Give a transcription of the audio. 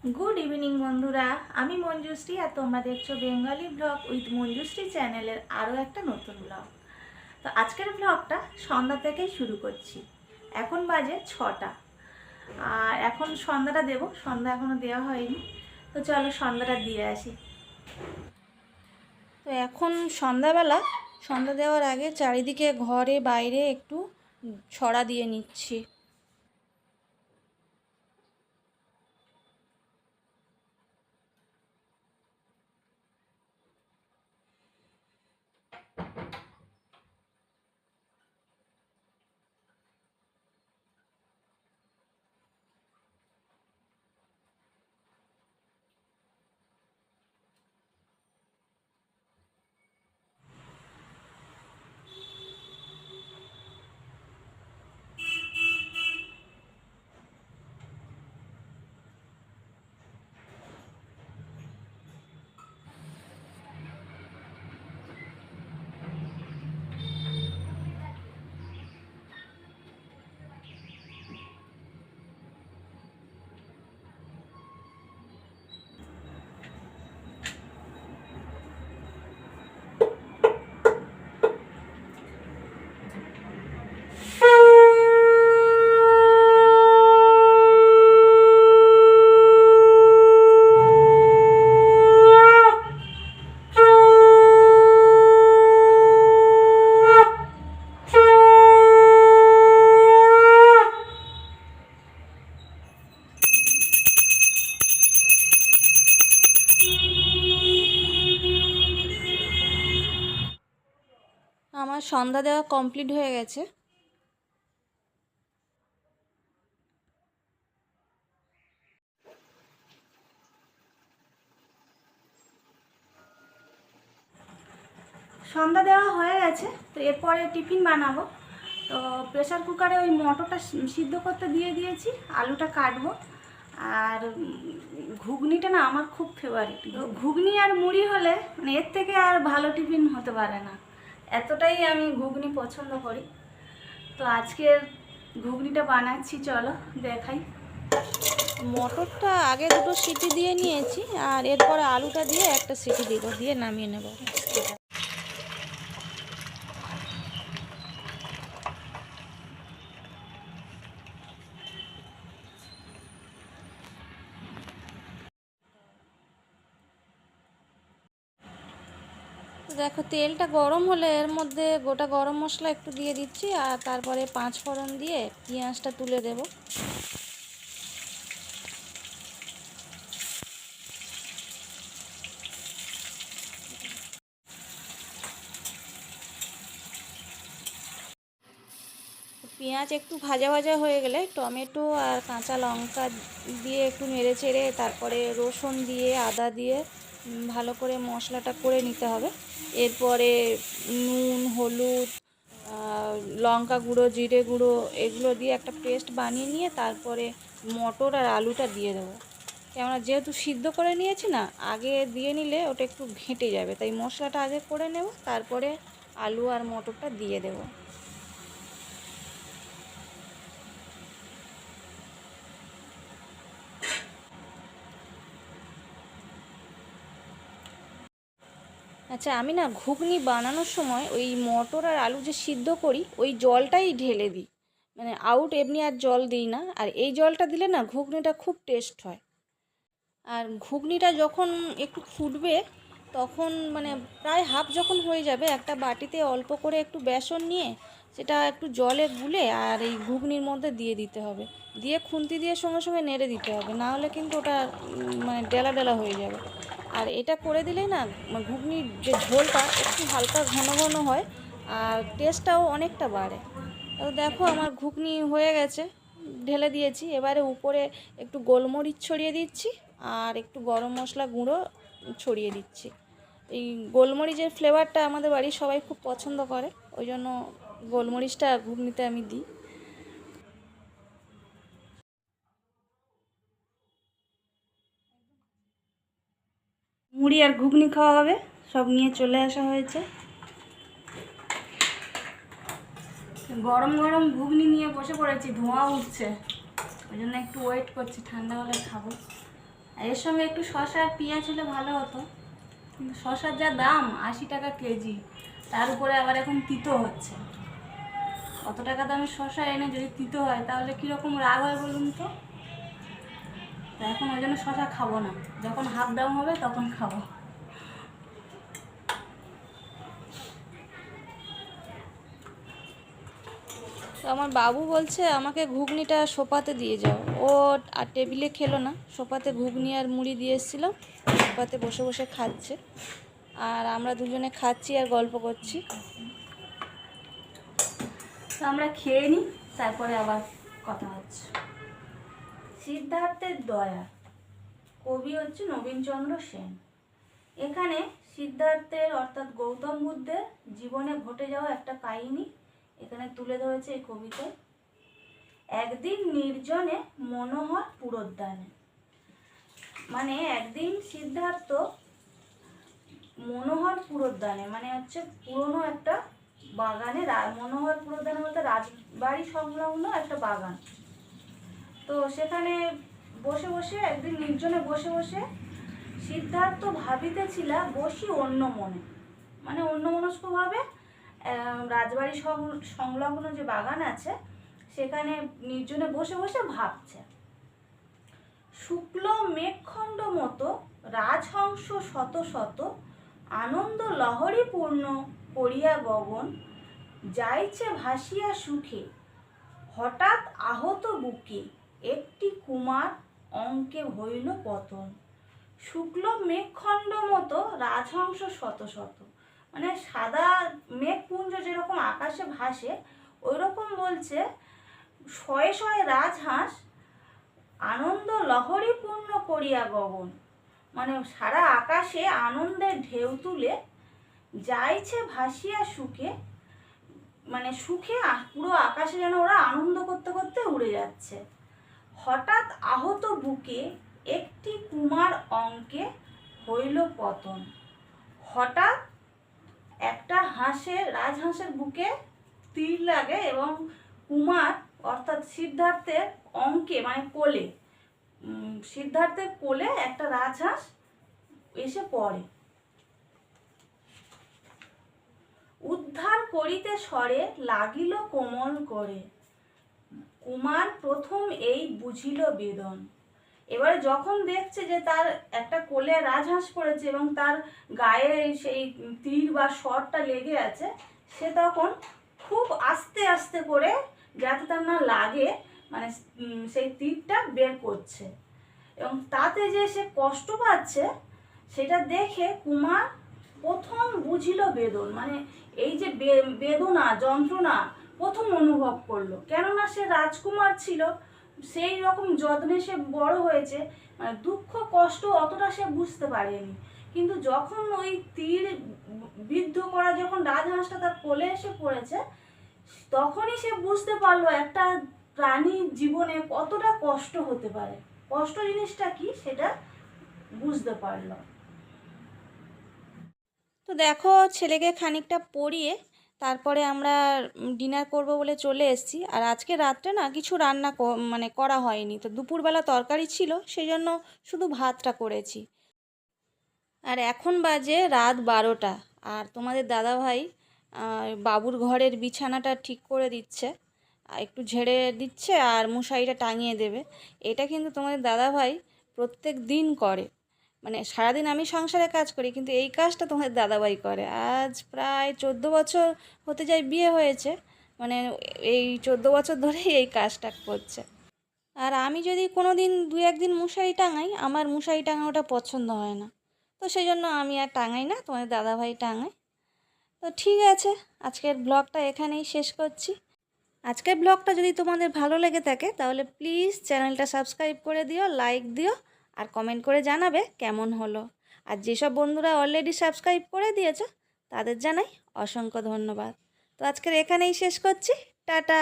Good evening বন্ধুরা, আমি মঞ্জুশ্রী আর তোমরা দেখছো বেঙ্গলি ব্লগ উইথ মঞ্জুশ্রী চ্যানেলের আরও একটা নতুন ব্লগ। তো আজকের ব্লগটা সন্ধ্যা থেকেই শুরু করছি। এখন বাজে 6টা আর এখন সন্ধ্যাটা দেবো, সন্ধ্যা এখনও দেওয়া হয়নি। তো চলো সন্ধ্যাটা দিয়ে আসি। তো এখন সন্ধ্যাবেলা, সন্ধ্যা দেওয়ার আগে চারিদিকে ঘরে বাইরে একটু ছড়া দিয়ে নিচ্ছি। আমার সন্ধ্যা দেওয়া কমপ্লিট হয়ে গেছে। সন্ধ্যা দেওয়া হয়ে গেছে। তো এরপরে টিফিন বানাবো। তো প্রেসার কুকারে ওই মটরটা সিদ্ধ করতে দিয়ে দিয়েছি, আলুটা কাটবো। আর ঘুগনিটা না আমার খুব ফেভারিট। তো ঘুগনি আর মুড়ি হলে মানে এর থেকে আর ভালো টিফিন হতে পারে না, এতটাই আমি ঘুগনি পছন্দ করি। তো আজকের ঘুগনিটা বানাচ্ছি, চলো দেখাই। মটরটা আগে দুটো সিটি দিয়ে নিয়েছি আর এরপরে আলুটা দিয়ে একটা সিটি দিয়ে নামিয়ে নেব। দেখো তেলটা গরম হলে এর মধ্যে গোটা গরম মশলা একটু দিয়ে দিচ্ছি আর তারপরে 5 ফোড়ন দিয়ে পেঁয়াজটা তুলে দেব। পেঁয়াজ একটু ভাজা ভাজা হয়ে গেলে টমেটো আর কাঁচা লঙ্কা দিয়ে একটু নেড়ে চেড়ে তারপরে রসুন দিয়ে আদা দিয়ে ভালো করে মশলাটা করে নিতে হবে। এরপরে নুন, হলুদ, লঙ্কা গুঁড়ো, জিরে গুঁড়ো এগুলো দিয়ে একটা পেস্ট বানিয়ে নিয়ে তারপরে মটর আর আলুটা দিয়ে দেবো। কেননা যেহেতু সিদ্ধ করে নিয়েছি না, আগে দিয়ে নিলে ওটা একটু ঘেঁটে যাবে, তাই মশলাটা আগে করে নেব, তারপরে আলু আর মটরটা দিয়ে দেবো। আচ্ছা, আমি না ঘুগনি বানানোর সময় ওই মটর আর আলু যে সিদ্ধ করি ওই জলটাই ঢেলে দিই, মানে আউট এমনি আর জল দিই না। আর এই জলটা দিলে না ঘুগনিটা খুব টেস্ট হয়। আর ঘুগনিটা যখন একটু ফুটবে তখন মানে প্রায় হাফ যখন হয়ে যাবে, একটা বাটিতে অল্প করে একটু বেসন নিয়ে সেটা একটু জলে গুলে আর এই ঘুগনির মধ্যে দিয়ে দিতে হবে, দিয়ে খুন্তি দিয়ে সঙ্গে সঙ্গে নেড়ে দিতে হবে, না হলে কিন্তু ওটা মানে ডেলা ডেলা হয়ে যাবে। আর এটা করে দিলেই না ঘুগনির যে ঝোলটা একটু হালকা ঘন ঘন হয় আর টেস্টটাও অনেকটা বাড়ে। তো দেখো আমার ঘুগনি হয়ে গেছে, ঢেলে দিয়েছি। এবারে উপরে একটু গোলমরিচ ছড়িয়ে দিচ্ছি আর একটু গরম মশলা গুঁড়ো ছড়িয়ে দিচ্ছি। এই গোলমরিচের ফ্লেভারটা আমাদের বাড়ির সবাই খুব পছন্দ করে, ওই জন্য গোলমরিচটা ঘুগনিতে আমি দিই। মুড়ি আর ঘুগনি খাওয়া হবে, সব নিয়ে চলে আসা হয়েছে। গরম গরম ঘুগনি নিয়ে বসে পড়েছি, ধোঁয়া উঠছে, ওই জন্য একটু ওয়েট করছি, ঠান্ডা হলে খাবো। আর এর সঙ্গে একটু শসা আর পেঁয়াজ হলে ভালো হতো, কিন্তু শসার যা দাম 80 টাকা কেজি, তার উপরে আবার এখন তিতো হচ্ছে। অত টাকা দামের শসা এনে যদি তিতো হয় তাহলে কীরকম রাগ হয় বলুন তো। তো এখন ওই জন্য শসা খাবো না, যখন হাফ দাম হবে তখন খাবো। তো আমার বাবু বলছে আমাকে ঘুগনিটা সোপাতে দিয়ে যাও। ও আর টেবিলে খেলো না, সোপাতে ঘুগনি আর মুড়ি দিয়ে এসেছিলাম, সোপাতে বসে বসে খাচ্ছে। আর আমরা দুজনে খাচ্ছি আর গল্প করছি। তো আমরা খেয়ে নিই, তারপরে আবার কথা হচ্ছে। সিদ্ধার্থের দয়া, কবি হচ্ছে নবীনচন্দ্র সেন। এখানে সিদ্ধার্থের অর্থাৎ গৌতম বুদ্ধের জীবনে ঘটে যাওয়া একটা কাহিনী এখানে তুলে ধরেছে এই কবিতায়। একদিন নির্জনে মনোহর পুরোদ্যানে, মানে একদিন সিদ্ধার্থ মনোহর পুরোদ্যানে মানে হচ্ছে পুরনো একটা বাগানে, মনোহর পুরোদ্যানে বলতে রাজবাড়ি সংলগ্ন একটা বাগান। তো সেখানে বসে বসে একদিন নির্জনে বসে বসে সিদ্ধার্থ ভাবিতেছিল বসি অন্য মনে, মানে অন্যমনস্কভাবে রাজবাড়ি সংলগ্ন যে বাগান আছে সেখানে নির্জনে বসে বসে ভাবছে। শুক্ল মেঘখণ্ড মতো রাজহংস শত শত আনন্দ লহরী পূর্ণ করিয়া গগন, যাইছে ভাসিয়া সুখে হঠাৎ আহত বুকে একটি কুমার অঙ্কে হইল পতন। শুক্ল মেঘখণ্ড মতো রাজহংস শত শত, মানে সাদা মেঘপুঞ্জ যেরকম আকাশে ভাসে ওই রকম বলছে শয়ে শয়ে রাজহাঁস আনন্দ লহরী পূর্ণ করিয়া গগন, মানে সারা আকাশে আনন্দের ঢেউ তুলে যাইছে ভাসিয়া সুখে, মানে সুখে পুরো আকাশে যেন ওরা আনন্দ করতে করতে উড়ে যাচ্ছে। হঠাৎ আহত বুকে একটি কুমার অঙ্কে হইল পতন। হঠাৎ একটা রাজহাঁসের বুকে তীর লাগে এবং কুমার অর্থাৎ সিদ্ধার্থের অঙ্কে মানে কোলে, সিদ্ধার্থের কোলে একটা রাজহাঁস এসে পড়ে। উদ্ধার করিতে স্বরে লাগিল কোমল করে, কুমার প্রথম এই বুঝিল বেদন। এবারে যখন দেখছে যে তার একটা কোলে রাজহাঁস পড়েছে এবং তার গায়ে সেই তীর বা শরটা লেগে আছে, সে তখন খুব আস্তে আস্তে করে যাতে তার না লাগে মানে সেই তীরটা বের করছে, এবং তাতে যে সে কষ্ট পাচ্ছে সেটা দেখে কুমার প্রথম বুঝিল বেদন, মানে এই যে বেদনা যন্ত্রণা প্রথম অনুভব করলো। কেননা সে রাজকুমার ছিল, সেই রকম যত্নে সে বড় হয়েছে, মানে দুঃখ কষ্ট অতটা সে বুঝতে পারেনি। কিন্তু যখন ওই তীর বিদ্ধ করা যখন রাজহাঁসটা তার কোলে এসে পড়েছে, তখনই সে বুঝতে পারলো একটা প্রাণীর জীবনে কতটা কষ্ট হতে পারে, কষ্ট জিনিসটা কি সেটা বুঝতে পারলো। তো দেখো ছেলেকে খানিকটা পড়িয়ে তারপরে আমরা ডিনার করব বলে চলে এসেছি। আর আজকে রাত্রে না কিছু রান্না মানে করা হয়নি, তো দুপুরবেলা তরকারি ছিল সেই জন্য শুধু ভাতটা করেছি। আর এখন বাজে রাত 12টা, আর তোমাদের দাদাভাই বাবুর ঘরের বিছানাটা ঠিক করে দিচ্ছে, একটু ঝেড়ে দিচ্ছে আর মশারিটা টাঙিয়ে দেবে। এটা কিন্তু তোমাদের দাদাভাই প্রত্যেক দিন করে, মানে সারাদিন আমি সংসারে কাজ করি কিন্তু এই কাজটা তোমাদের দাদাভাই করে। আজ প্রায় 14 বছর হতে যায় বিয়ে হয়েছে, মানে এই 14 বছর ধরেই এই কাজটা করছে। আর আমি যদি কোনো দিন 2-1 দিন মশারি টাঙাই, আমার মশারি টাঙানোটা পছন্দ হয় না, তো সেই জন্য আমি আর টাঙাই না, তোমাদের দাদাভাই টাঙায়। তো ঠিক আছে, আজকের ব্লগটা এখানেই শেষ করছি। আজকের ব্লগটা যদি তোমাদের ভালো লেগে থাকে তাহলে প্লিজ চ্যানেলটা সাবস্ক্রাইব করে দিও, লাইক দিও আর কমেন্ট করে জানাবে কেমন হলো। আর যেসব বন্ধুরা অলরেডি সাবস্ক্রাইব করে দিয়েছো তাদের জানাই অসংখ্য ধন্যবাদ। তো আজকের এখানেই শেষ করছি, টাটা।